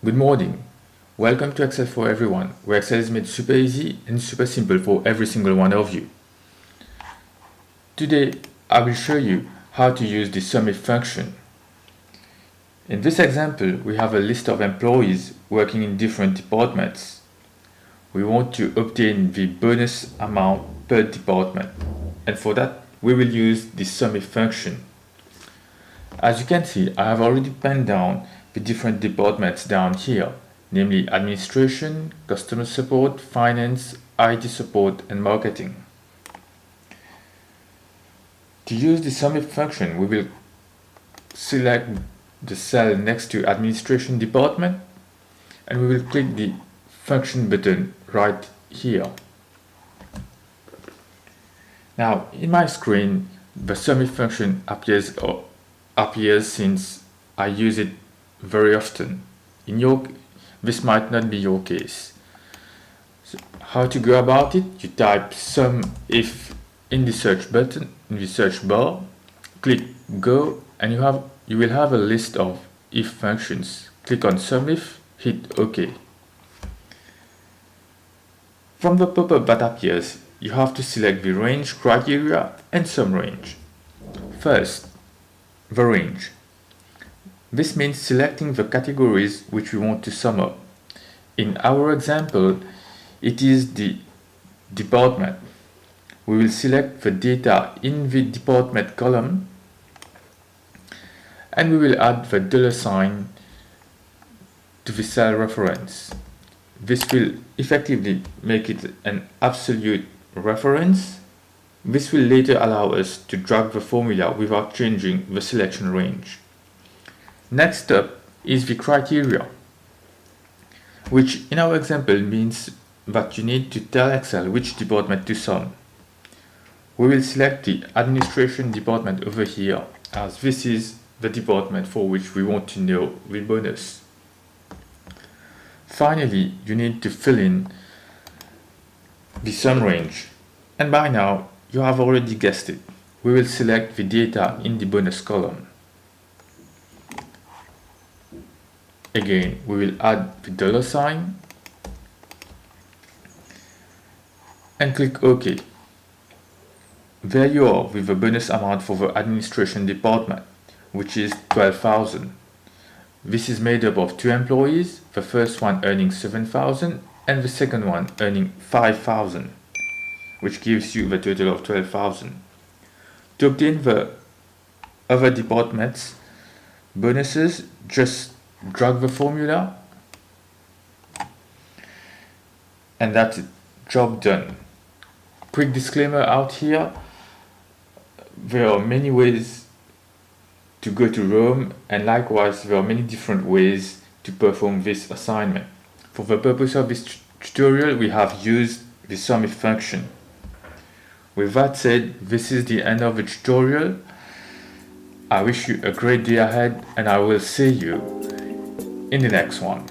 Good morning. Welcome to Excel for Everyone, where Excel is made super easy and super simple for every single one of you. Today, I will show you how to use the SUMIF function. In this example, we have a list of employees working in different departments. We want to obtain the bonus amount per department, and for that, we will use the SUMIF function. As you can see, I have already penned down the different departments down here, namely administration, customer support, finance, IT support, and marketing. To use the SUMIF function, we will select the cell next to administration department, and we will click the function button right here. Now, in my screen, the SUMIF function appears since I use it very often. This might not be your case. So how to go about it? You type SUMIF in the search button, in the search bar, click go, and you will have a list of if functions. Click on SUMIF, hit OK. From the pop-up that appears, you have to select the range, criteria, and sum range. First, the range. This means selecting the categories which we want to sum up. In our example, it is the department. We will select the data in the department column, and we will add the $sign to the cell reference. This will effectively make it an absolute reference. This will later allow us to drag the formula without changing the selection range. Next up is the criteria, which in our example means that you need to tell Excel which department to sum. We will select the administration department over here, as this is the department for which we want to know the bonus. Finally, you need to fill in the sum range, and by now you have already guessed it. We will select the data in the bonus column. Again, we will add the $sign and click OK. There you are with the bonus amount for the administration department, which is 12,000. This is made up of two employees, the first one earning 7,000 and the second one earning 5,000, which gives you the total of 12,000. To obtain the other departments' bonuses, just drag the formula, and that's it. Job done. Quick disclaimer out here, there are many ways to go to Rome, and likewise there are many different ways to perform this assignment. For the purpose of this tutorial, we have used the SUMIF function. With that said, this is the end of the tutorial. I wish you a great day ahead, and I will see you in the next one.